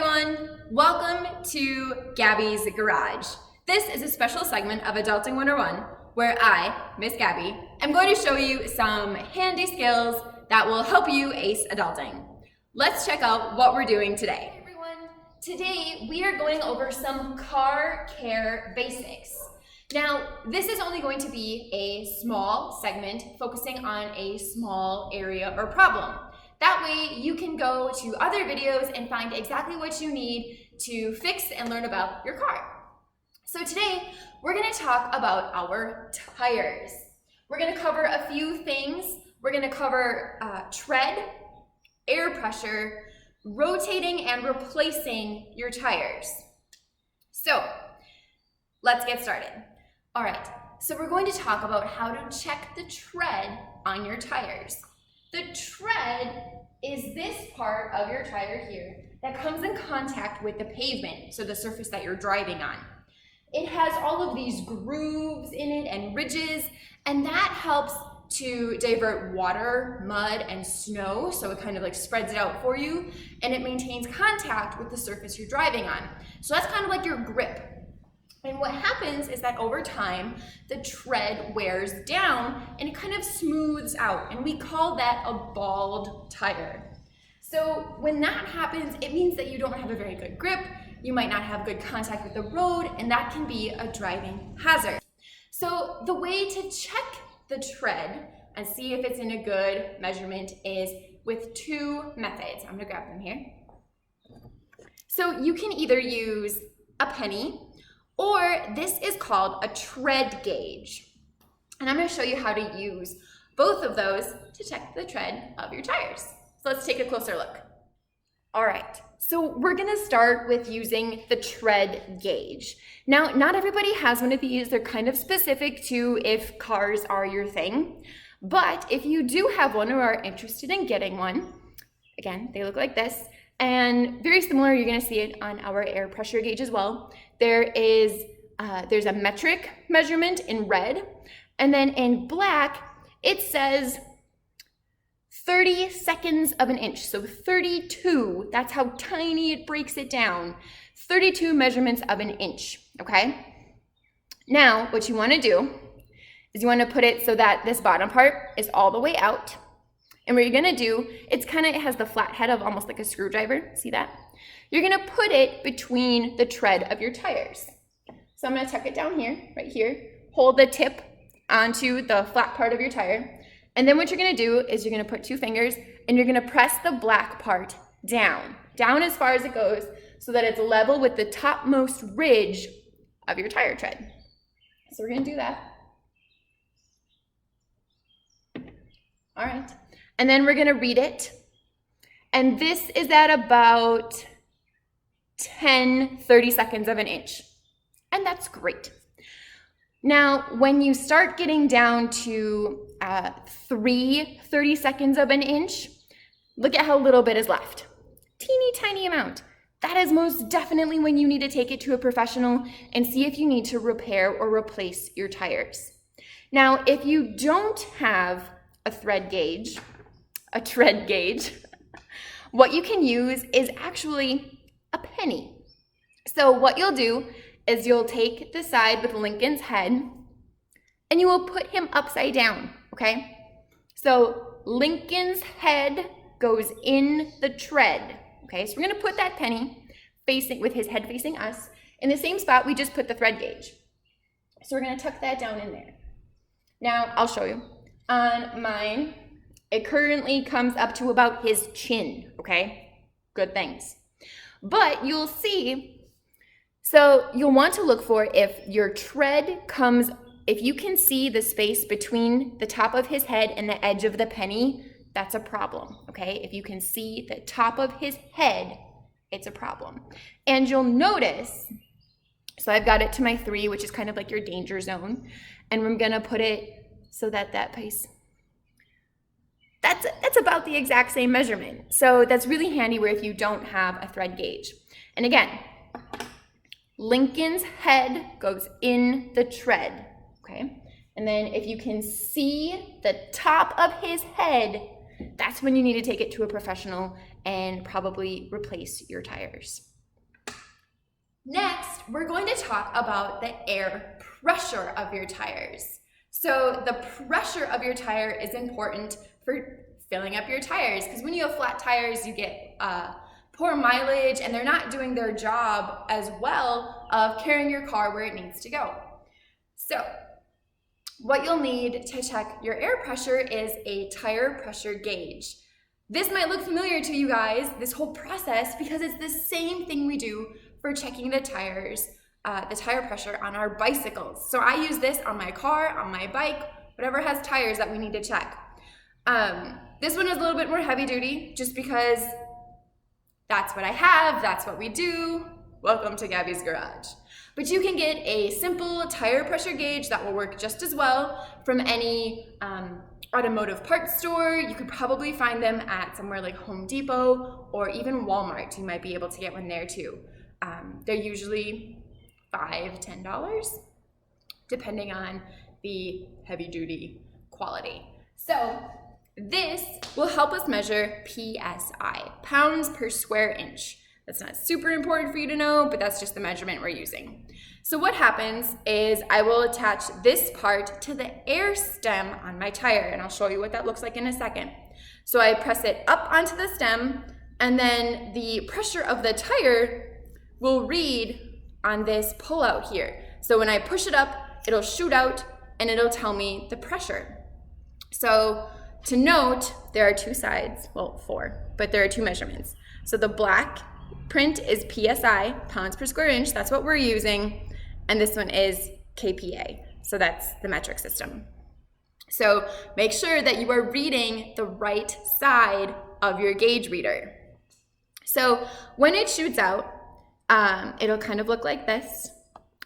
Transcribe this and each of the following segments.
everyone, welcome to Gabi's Garage. This is a special segment of Adulting 101 where I, Miss Gabi, am going to show you some handy skills that will help you ace adulting. Let's check out what we're doing today. Hey everyone, today we are going over some car care basics. Now, this is only going to be a small segment focusing on a small area or problem. That way you can go to other videos and find exactly what you need to fix and learn about your car. So today, we're gonna talk about our tires. We're gonna cover a few things. We're gonna cover tread, air pressure, rotating and replacing your tires. So, let's get started. All right, so we're going to talk about how to check the tread on your tires. The tread is this part of your tire here that comes in contact with the pavement, so the surface that you're driving on. It has all of these grooves in it and ridges, and that helps to divert water, mud, and snow, so it kind of like spreads it out for you, and it maintains contact with the surface you're driving on. So that's kind of like your grip. And what happens is that over time, the tread wears down and it kind of smooths out, and we call that a bald tire. So when that happens, it means that you don't have a very good grip, you might not have good contact with the road, and that can be a driving hazard. So the way to check the tread and see if it's in a good measurement is with two methods. I'm gonna grab them here. So you can either use a penny, or this is called a tread gauge. And I'm gonna show you how to use both of those to check the tread of your tires. So let's take a closer look. All right, so we're gonna start with using the tread gauge. Now, not everybody has one of these. They're kind of specific to if cars are your thing. But if you do have one or are interested in getting one, again, they look like this. And very similar, you're gonna see it on our air pressure gauge as well. There's a metric measurement in red, and then in black, it says 30 seconds of an inch. So 32, that's how tiny it breaks it down. 32 measurements of an inch, okay? Now, what you wanna do is you wanna put it so that this bottom part is all the way out. And what you're gonna do, it has the flat head of almost like a screwdriver, see that? You're gonna put it between the tread of your tires. So I'm gonna tuck it down here, right here, hold the tip onto the flat part of your tire. And then what you're gonna do is you're gonna put two fingers and you're gonna press the black part down as far as it goes so that it's level with the topmost ridge of your tire tread. So we're gonna do that. All right. And then we're gonna read it. And this is at about 30 seconds of an inch. And that's great. Now, when you start getting down to 30 seconds of an inch, look at how little bit is left. Teeny tiny amount. That is most definitely when you need to take it to a professional and see if you need to repair or replace your tires. Now, if you don't have a tread gauge, what you can use is actually a penny. So what you'll do is you'll take the side with Lincoln's head and you will put him upside down, okay? So Lincoln's head goes in the tread, okay? So we're gonna put that penny with his head facing us in the same spot we just put the thread gauge. So we're gonna tuck that down in there. Now, I'll show you. On mine, it currently comes up to about his chin, okay? Good things. But you'll see, so you'll want to look for if your tread if you can see the space between the top of his head and the edge of the penny, that's a problem, okay? If you can see the top of his head, it's a problem. And you'll notice, so I've got it to my 3, which is kind of like your danger zone, and I'm gonna put it so that piece, that's about the exact same measurement. So that's really handy where if you don't have a thread gauge. And again, Lincoln's head goes in the tread, okay? And then if you can see the top of his head, that's when you need to take it to a professional and probably replace your tires. Next, we're going to talk about the air pressure of your tires. So the pressure of your tire is important for filling up your tires, because when you have flat tires, you get poor mileage, and they're not doing their job as well of carrying your car where it needs to go. So what you'll need to check your air pressure is a tire pressure gauge. This might look familiar to you guys, this whole process, because it's the same thing we do for checking the tires, the tire pressure on our bicycles. So I use this on my car, on my bike, whatever has tires that we need to check. This one is a little bit more heavy duty, just because that's what I have, that's what we do. Welcome to Gabi's Garage. But you can get a simple tire pressure gauge that will work just as well from any automotive parts store. You could probably find them at somewhere like Home Depot or even Walmart. You might be able to get one there too. They're usually $5, $10, depending on the heavy duty quality. So this will help us measure PSI, pounds per square inch. That's not super important for you to know, but that's just the measurement we're using. So what happens is I will attach this part to the air stem on my tire, and I'll show you what that looks like in a second. So I press it up onto the stem, and then the pressure of the tire will read on this pull-out here. So when I push it up, it'll shoot out, and it'll tell me the pressure. So to note, there are two sides, well, four, but there are two measurements. So the black print is PSI, pounds per square inch, that's what we're using, and this one is KPA, so that's the metric system. So make sure that you are reading the right side of your gauge reader. So when it shoots out, it'll kind of look like this,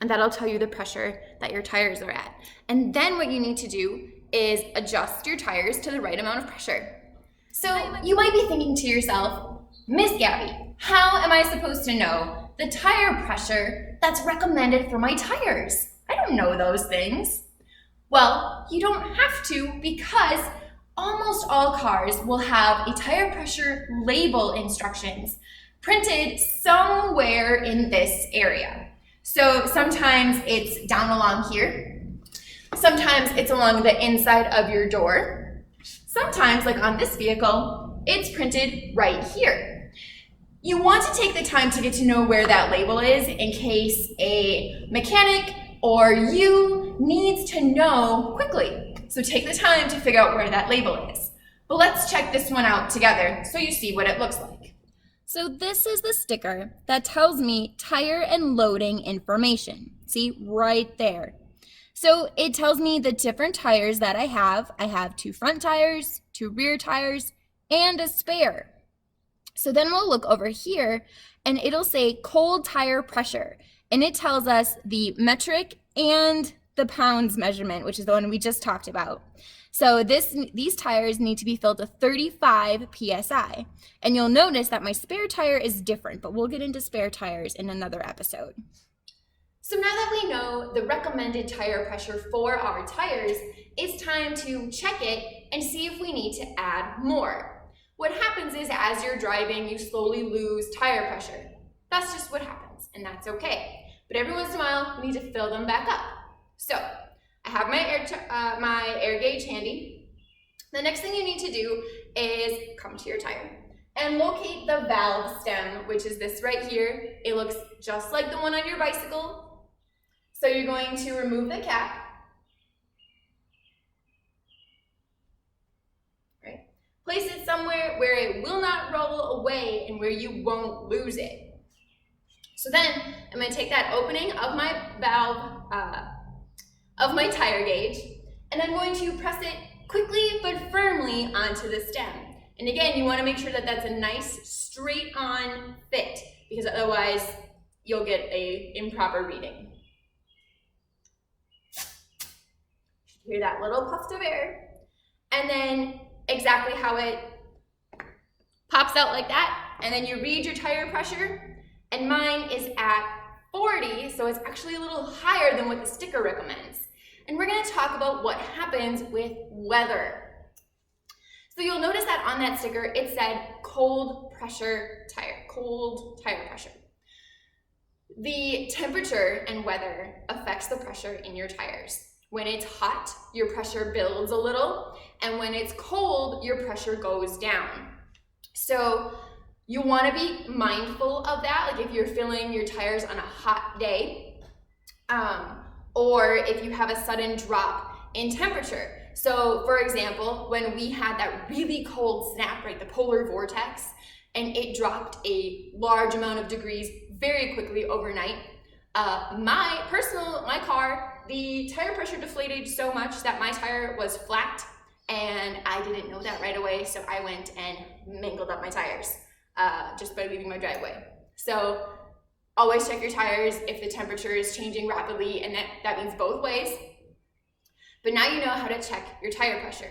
and that'll tell you the pressure that your tires are at. And then what you need to do is adjust your tires to the right amount of pressure. So you might be thinking to yourself, Miss Gabi, how am I supposed to know the tire pressure that's recommended for my tires? I don't know those things. Well, you don't have to, because almost all cars will have a tire pressure label instructions printed somewhere in this area. So sometimes it's down along here. Sometimes it's along the inside of your door. Sometimes, like on this vehicle, it's printed right here. You want to take the time to get to know where that label is in case a mechanic or you needs to know quickly. So take the time to figure out where that label is. But let's check this one out together so you see what it looks like. So this is the sticker that tells me tire and loading information. See, right there. So it tells me the different tires that I have. I have 2 front tires, 2 rear tires, and a spare. So then we'll look over here and it'll say cold tire pressure. And it tells us the metric and the pounds measurement, which is the one we just talked about. So these tires need to be filled to 35 PSI. And you'll notice that my spare tire is different, but we'll get into spare tires in another episode. So now that we know the recommended tire pressure for our tires, it's time to check it and see if we need to add more. What happens is as you're driving, you slowly lose tire pressure. That's just what happens, and that's okay. But every once in a while, we need to fill them back up. So I have my air gauge handy. The next thing you need to do is come to your tire and locate the valve stem, which is this right here. It looks just like the one on your bicycle. So you're going to remove the cap. Right. Place it somewhere where it will not roll away and where you won't lose it. So then I'm going to take that opening of my valve, of my tire gauge, and I'm going to press it quickly but firmly onto the stem. And again, you want to make sure that that's a nice straight on fit, because otherwise you'll get an improper reading. Hear that little puff of air, and then exactly how it pops out like that, and then you read your tire pressure, and mine is at 40, so it's actually a little higher than what the sticker recommends. And we're going to talk about what happens with weather. So you'll notice that on that sticker it said cold tire pressure. The temperature and weather affects the pressure in your tires. When it's hot, your pressure builds a little, and when it's cold, your pressure goes down. So you want to be mindful of that, like if you're filling your tires on a hot day, or if you have a sudden drop in temperature. So for example, when we had that really cold snap, right, the polar vortex, and it dropped a large amount of degrees very quickly overnight, my car, the tire pressure deflated so much that my tire was flat, and I didn't know that right away, so I went and mangled up my tires just by leaving my driveway. So always check your tires if the temperature is changing rapidly, and that means both ways. But now you know how to check your tire pressure.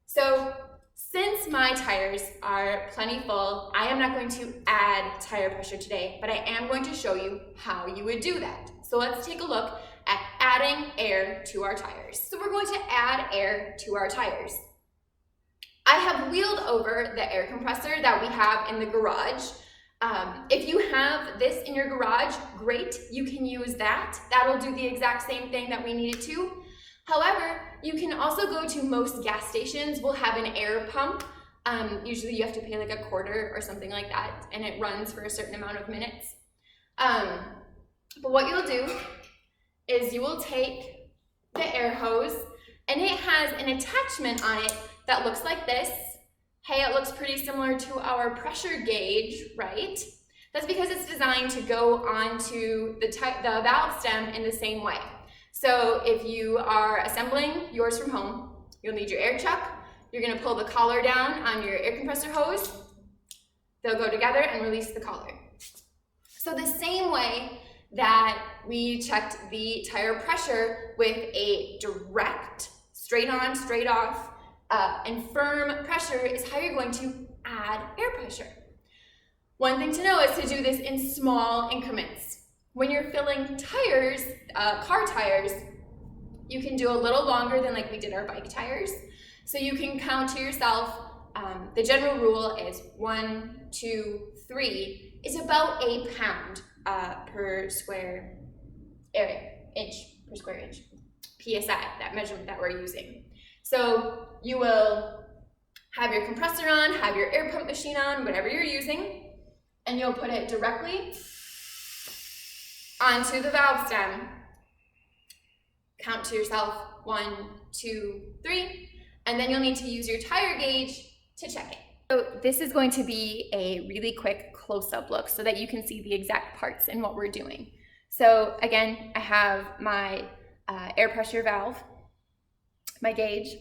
So since my tires are plenty full, I am not going to add tire pressure today, but I am going to show you how you would do that. So let's take a look at adding air to our tires. So we're going to add air to our tires. I have wheeled over the air compressor that we have in the garage. If you have this in your garage, great, you can use that. That'll do the exact same thing that we need it to. However, you can also go to most gas stations. We'll have an air pump. Usually you have to pay like a quarter or something like that, and it runs for a certain amount of minutes. But what you'll do is you will take the air hose, and it has an attachment on it that looks like this. Hey, it looks pretty similar to our pressure gauge, right? That's because it's designed to go onto the valve stem in the same way. So if you are assembling yours from home, you'll need your air chuck. You're gonna pull the collar down on your air compressor hose. They'll go together and release the collar. So the same way that we checked the tire pressure with a direct, straight on, straight off, and firm pressure is how you're going to add air pressure. One thing to know is to do this in small increments. When you're filling tires, car tires, you can do a little longer than like we did our bike tires. So you can count to yourself, the general rule is 1, 2, 3 is about a pound per square inch, PSI, that measurement that we're using. So you will have your compressor on, have your air pump machine on, whatever you're using, and you'll put it directly onto the valve stem. Count to yourself 1, 2, 3, and then you'll need to use your tire gauge to check it. So this is going to be a really quick close-up look so that you can see the exact parts and what we're doing. So again, I have my air pressure valve, my gauge.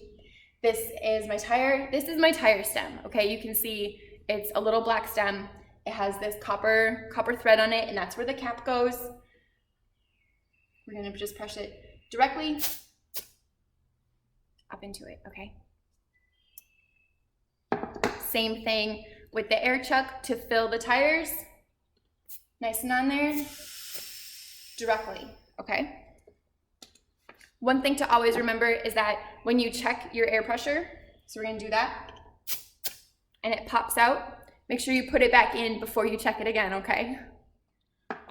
This is my tire. This is my tire stem. Okay, you can see it's a little black stem. It has this copper thread on it, and that's where the cap goes. We're gonna just press it directly up into it, okay? Same thing with the air chuck to fill the tires. Nice and on there, directly, okay? One thing to always remember is that when you check your air pressure, so we're gonna do that, and it pops out, make sure you put it back in before you check it again, okay?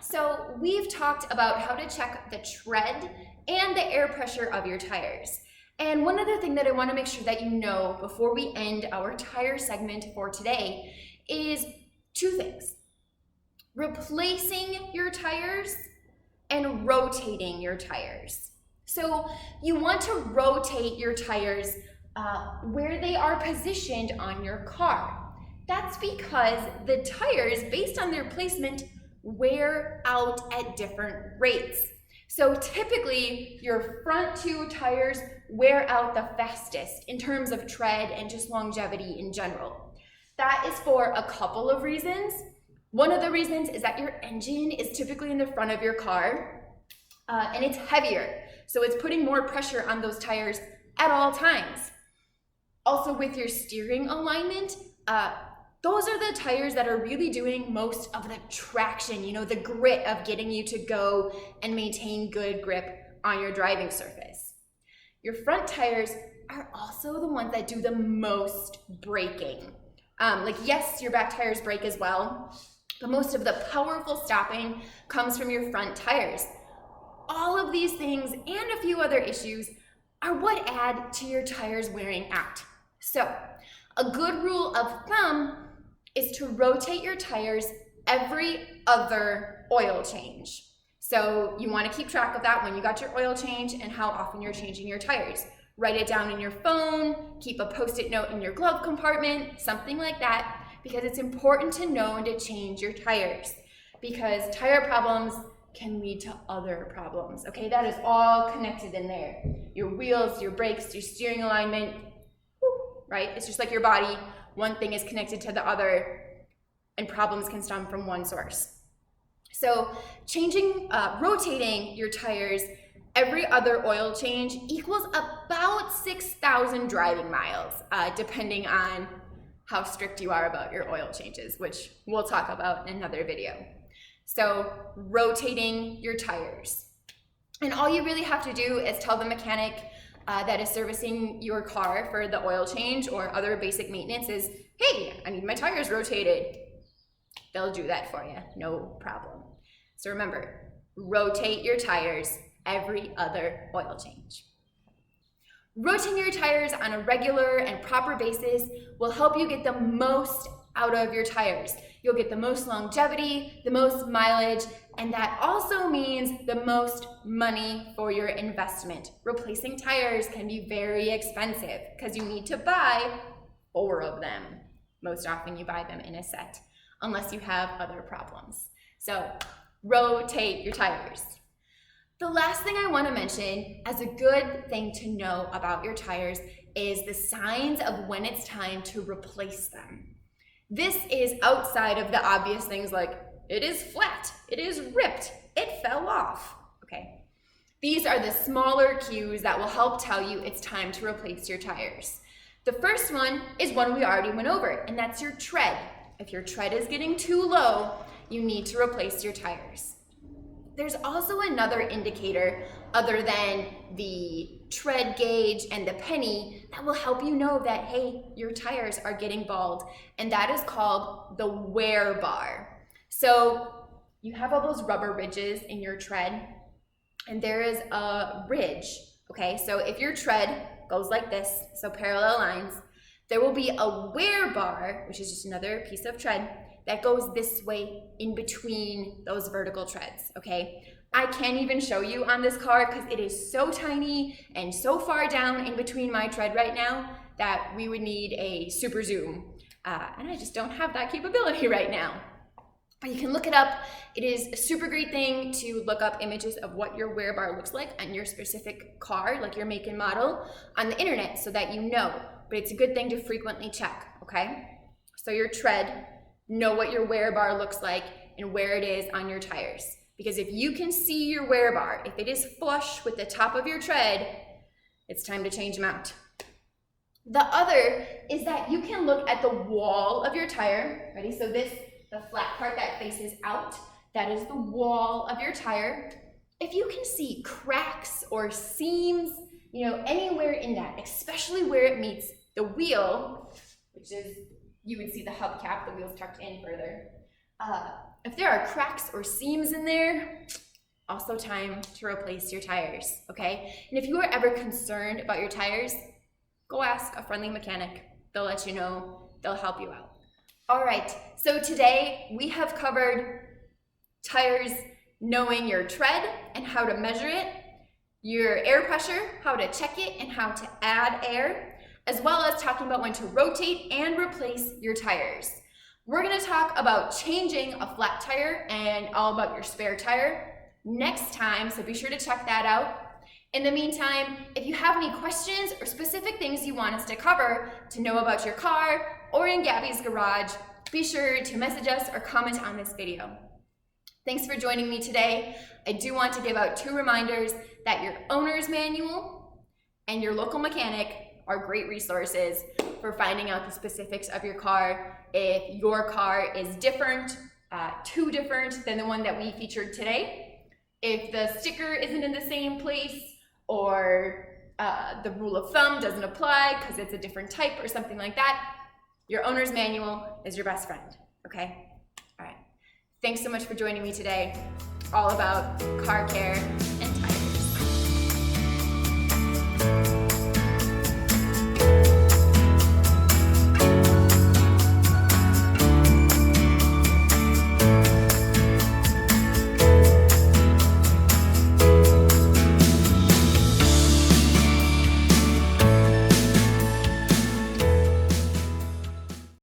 So we've talked about how to check the tread and the air pressure of your tires. And one other thing that I want to make sure that you know before we end our tire segment for today is 2 things. Replacing your tires and rotating your tires. So you want to rotate your tires where they are positioned on your car. That's because the tires, based on their placement, wear out at different rates. So typically your front 2 tires wear out the fastest in terms of tread and just longevity in general. That is for a couple of reasons. One of the reasons is that your engine is typically in the front of your car and it's heavier. So it's putting more pressure on those tires at all times. Also with your steering alignment, those are the tires that are really doing most of the traction, you know, the grit of getting you to go and maintain good grip on your driving surface. Your front tires are also the ones that do the most braking. Like yes, your back tires brake as well, but most of the powerful stopping comes from your front tires. All of these things and a few other issues are what add to your tires wearing out. So, a good rule of thumb is to rotate your tires every other oil change. So you want to keep track of that when you got your oil change and how often you're changing your tires. Write it down in your phone, keep a post-it note in your glove compartment, something like that, because it's important to know to change your tires, because tire problems can lead to other problems, okay? That is all connected in there. Your wheels, your brakes, your steering alignment, right? It's just like your body. One thing is connected to the other, and problems can stem from one source. So rotating your tires every other oil change equals about 6,000 driving miles, depending on how strict you are about your oil changes, which we'll talk about in another video. So rotating your tires. And all you really have to do is tell the mechanic that is servicing your car for the oil change or other basic maintenance is, hey, I need my tires rotated. They'll do that for you, no problem. So remember, rotate your tires every other oil change. Rotating your tires on a regular and proper basis will help you get the most out of your tires. You'll get the most longevity, the most mileage, and that also means the most money for your investment. Replacing tires can be very expensive because you need to buy 4 of them. Most often you buy them in a set, unless you have other problems. So rotate your tires. The last thing I want to mention as a good thing to know about your tires is the signs of when it's time to replace them. This is outside of the obvious things like it is flat, it is ripped, it fell off, okay? These are the smaller cues that will help tell you it's time to replace your tires. The first one is one we already went over, and that's your tread. If your tread is getting too low, you need to replace your tires. There's also another indicator other than the tread gauge and the penny that will help you know that, hey, your tires are getting bald, and that is called the wear bar. So you have all those rubber ridges in your tread, and there is a ridge, okay? So if your tread goes like this, so parallel lines, there will be a wear bar, which is just another piece of tread, that goes this way in between those vertical treads, okay? I can't even show you on this car because it is so tiny and so far down in between my tread right now that we would need a super zoom. And I just don't have that capability right now. But you can look it up. It is a super great thing to look up images of what your wear bar looks like on your specific car, like your make and model, on the internet so that you know. But it's a good thing to frequently check, okay? So your tread, know what your wear bar looks like and where it is on your tires. Because if you can see your wear bar, if it is flush with the top of your tread, it's time to change them out. The other is that you can look at the wall of your tire. Ready? So the flat part that faces out, that is the wall of your tire. If you can see cracks or seams, anywhere in that, especially where it meets the wheel, which is, you would see the hubcap, the wheel's tucked in further. If there are cracks or seams in there, also time to replace your tires, okay? And if you are ever concerned about your tires, go ask a friendly mechanic. They'll let you know, they'll help you out. All right, so today we have covered tires, knowing your tread and how to measure it, your air pressure, how to check it and how to add air, as well as talking about when to rotate and replace your tires. We're gonna talk about changing a flat tire and all about your spare tire next time, so be sure to check that out. In the meantime, if you have any questions or specific things you want us to cover to know about your car or in Gabi's garage, be sure to message us or comment on this video. Thanks for joining me today. I do want to give out 2 reminders that your owner's manual and your local mechanic are great resources for finding out the specifics of your car. If your car is different, too different than the one that we featured today, if the sticker isn't in the same place, or the rule of thumb doesn't apply because it's a different type or something like that, your owner's manual is your best friend, okay? All right. Thanks so much for joining me today. All about car care